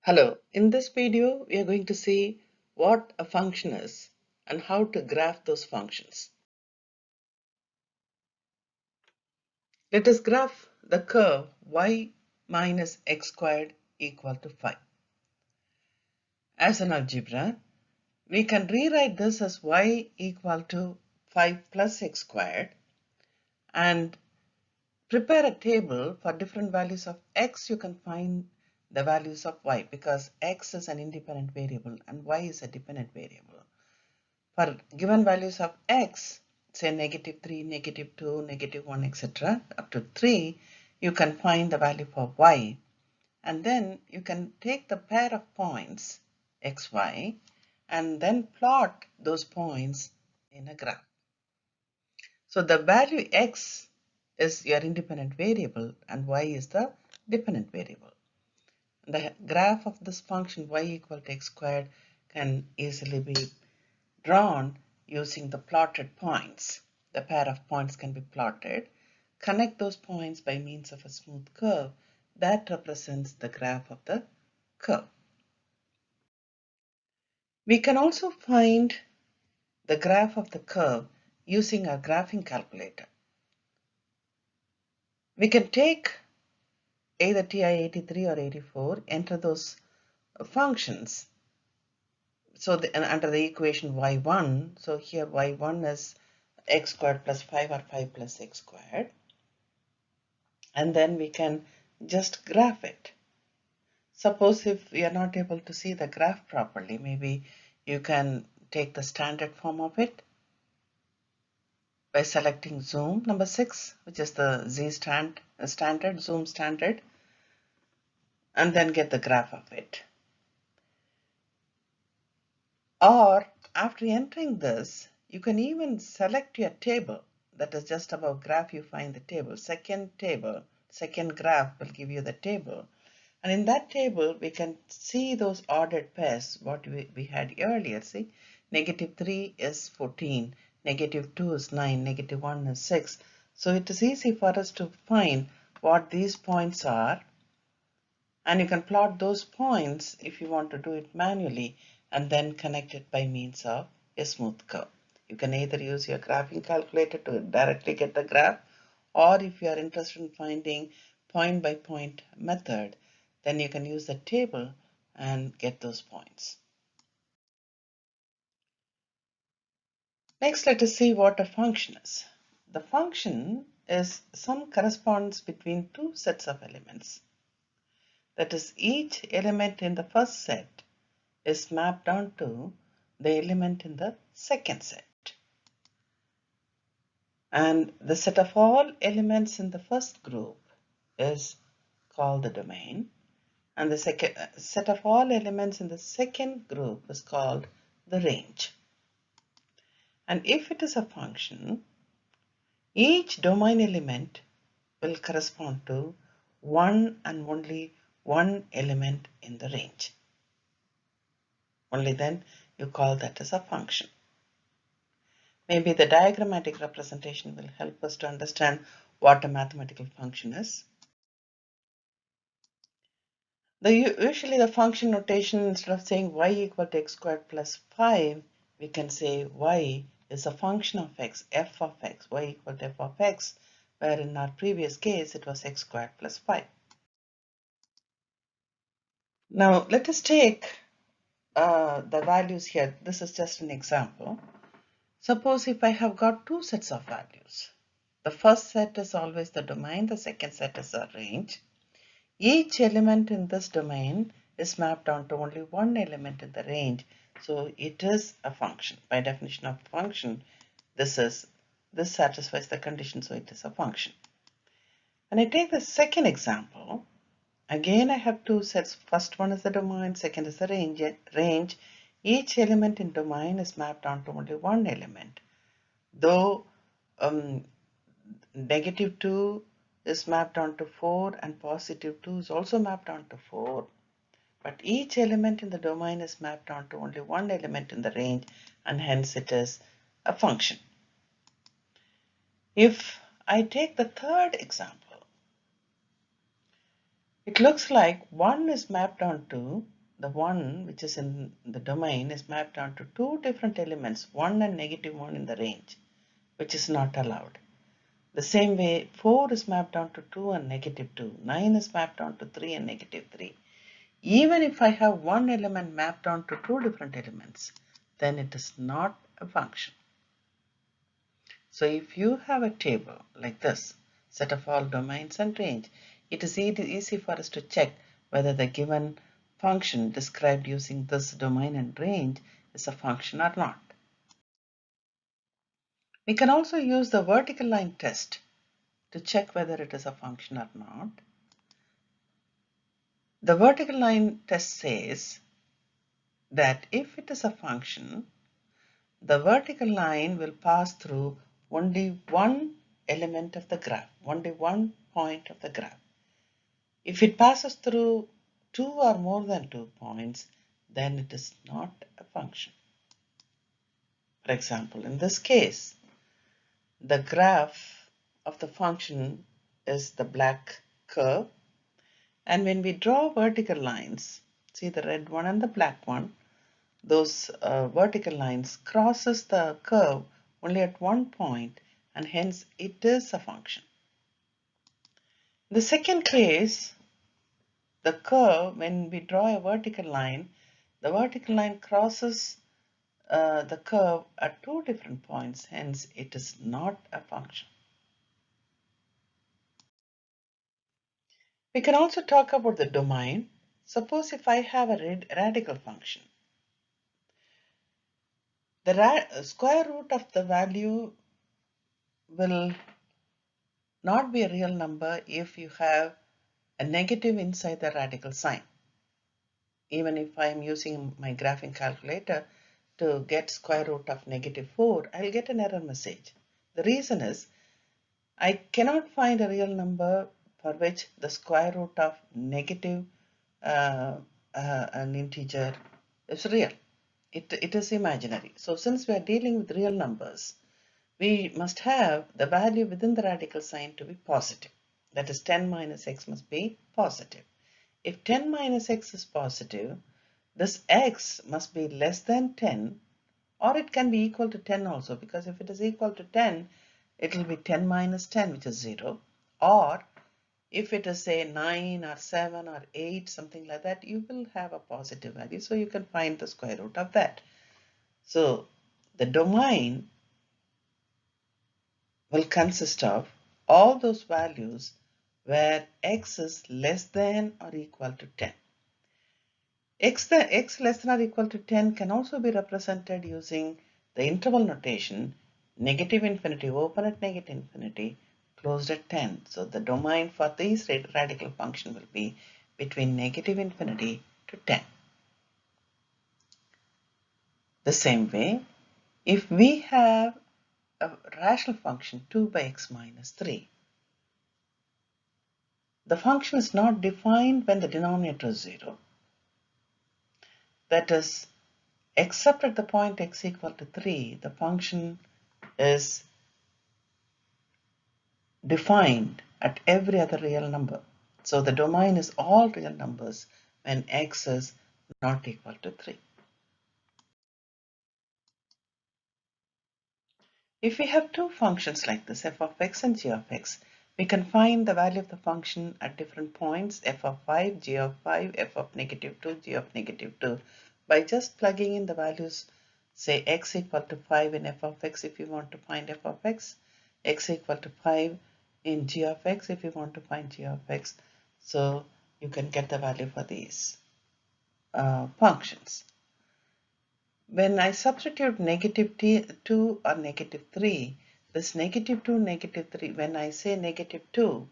Hello, in this video we are going to see what a function is and how to graph those functions. Let us graph the curve y minus x squared equal to 5. As an algebra, we can rewrite this as y equal to 5 plus x squared and prepare a table for different values of x. You can find the values of y because x is an independent variable and y is a dependent variable. For given values of x, say -3, -2, -1, etc., up to 3, you can find the value for y. And then you can take the pair of points, x, y, and then plot those points in a graph. So the value x is your independent variable and y is the dependent variable. The graph of this function y equal to x squared can easily be drawn using the plotted points. The pair of points can be plotted. Connect those points by means of a smooth curve that represents the graph of the curve. We can also find the graph of the curve using our graphing calculator. We can take either TI-83 or 84, enter those functions. So under the equation y1, so here y1 is x squared plus 5 or 5 plus x squared. And then we can just graph it. Suppose if we are not able to see the graph properly, maybe you can take the standard form of it by selecting zoom number 6, which is the standard zoom standard, and then get the graph of it. Or after entering this, you can even select your table. That is just above graph, you find the table. Second graph will give you the table. And in that table, we can see those ordered pairs, what we had earlier. See, -3 is 14, -2 is 9, -1 is 6. So it is easy for us to find what these points are. And you can plot those points if you want to do it manually and then connect it by means of a smooth curve. You can either use your graphing calculator to directly get the graph, or if you are interested in finding point by point method, then you can use the table and get those points. Next, let us see what a function is. The function is some correspondence between two sets of elements. That is, each element in the first set is mapped onto the element in the second set. And the set of all elements in the first group is called the domain. And the second set of all elements in the second group is called the range. And if it is a function, each domain element will correspond to one and only one element in the range. Only then you call that as a function. Maybe the diagrammatic representation will help us to understand what a mathematical function is. Usually the function notation, instead of saying y equal to x squared plus 5, we can say y is a function of x, f of x, y equal to f of x, where in our previous case it was x squared plus 5. Now let us take the values here. This is just an example. Suppose if I have got two sets of values. The first set is always the domain, the second set is a range. Each element in this domain is mapped onto only one element in the range, so it is a function. By definition of function, this satisfies the condition, so it is a function. When I take the second example, again I have two sets. First one is the domain, second is the range. Each element in domain is mapped onto only one element. Though -2 is mapped onto 4 and +2 is also mapped onto 4. But each element in the domain is mapped onto only one element in the range, and hence it is a function. If I take the third example, it looks like 1 is mapped onto the one which is in the domain is mapped onto two different elements, 1 and -1 in the range, which is not allowed. The same way, 4 is mapped onto 2 and -2. 9 is mapped onto 3 and -3. Even if I have one element mapped onto two different elements, then it is not a function. So if you have a table like this, set of all domains and range, it is easy for us to check whether the given function described using this domain and range is a function or not. We can also use the vertical line test to check whether it is a function or not. The vertical line test says that if it is a function, the vertical line will pass through only one element of the graph, only one point of the graph. If it passes through two or more than 2 points, then it is not a function. For example, in this case, the graph of the function is the black curve, and when we draw vertical lines, see the red one and the black one, those vertical lines crosses the curve only at one point, and hence it is a function. In the second case, the curve, when we draw a vertical line, the vertical line crosses the curve at two different points, hence it is not a function. We can also talk about the domain. Suppose if I have a radical function, the square root of the value will not be a real number if you have a negative inside the radical sign. Even if I am using my graphing calculator to get square root of -4, I'll get an error message. The reason is I cannot find a real number for which the square root of negative an integer is real. It is imaginary. So since we are dealing with real numbers, we must have the value within the radical sign to be positive. That is 10 minus x must be positive. If 10 minus x is positive, this x must be less than 10, or it can be equal to 10 also, because if it is equal to 10, it will be 10 minus 10, which is 0. Or if it is say 9 or 7 or 8, something like that, you will have a positive value. So you can find the square root of that. So the domain will consist of all those values where x is less than or equal to 10. X less than or equal to 10 can also be represented using the interval notation -∞, open at -∞, closed at 10. So the domain for this radical function will be between -∞ to 10. The same way, if we have a rational function 2 by x minus 3, the function is not defined when the denominator is 0. That is, except at the point x equal to 3, the function is defined at every other real number. So the domain is all real numbers when x is not equal to 3. If we have two functions like this, f of x and g of x, we can find the value of the function at different points, f of 5, g of 5, f of -2, g of -2, by just plugging in the values, say x equal to 5 in f of x if you want to find f of x equal to 5 in g of x if you want to find g of x. So you can get the value for these functions. When I substitute -2 or -3, this -2, -3, when I say -2,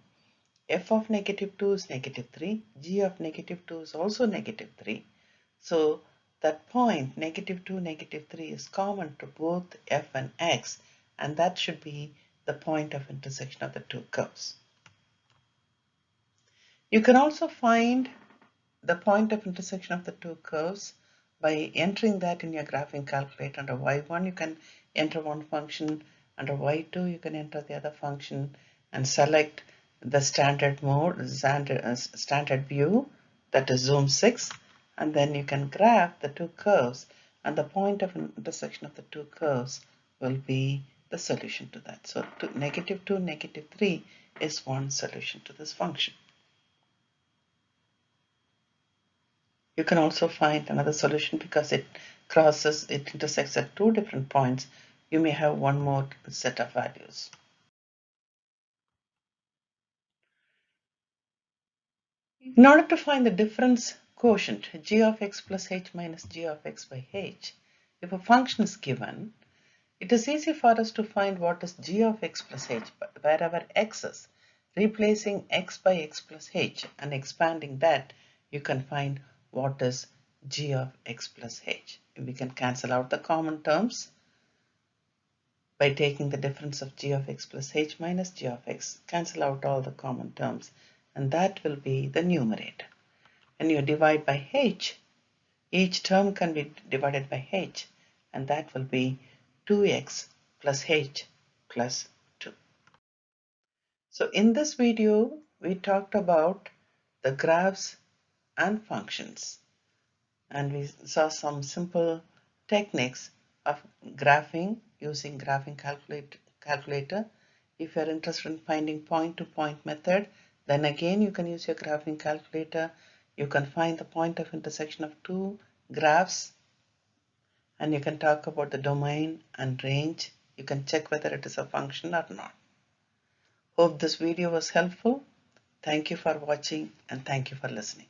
f of -2 is -3, g of -2 is also -3. So that point, -2, -3 is common to both f and x, and that should be the point of intersection of the two curves. You can also find the point of intersection of the two curves by entering that in your graphing calculator. Under y1 you can enter one function, under y2 you can enter the other function, and select the standard mode, standard view, that is zoom 6, and then you can graph the two curves, and the point of intersection of the two curves will be the solution to that. So -2, -3 is one solution to this function. You can also find another solution because it intersects at two different points. You may have one more set of values. In order to find the difference quotient, g of x plus h minus g of x by h, if a function is given, it is easy for us to find what is g of x plus h wherever x is. Replacing x by x plus h and expanding that, you can find what is g of x plus h. We can cancel out the common terms by taking the difference of g of x plus h minus g of x, cancel out all the common terms, and that will be the numerator. When you divide by h, each term can be divided by h, and that will be 2x plus h plus 2. So in this video, we talked about the graphs and functions, and we saw some simple techniques of graphing using graphing calculator. If you're interested in finding point-to-point method, then again you can use your graphing calculator. You can find the point of intersection of two graphs, and you can talk about the domain and range. You can check whether it is a function or not. Hope this video was helpful. Thank you for watching and thank you for listening.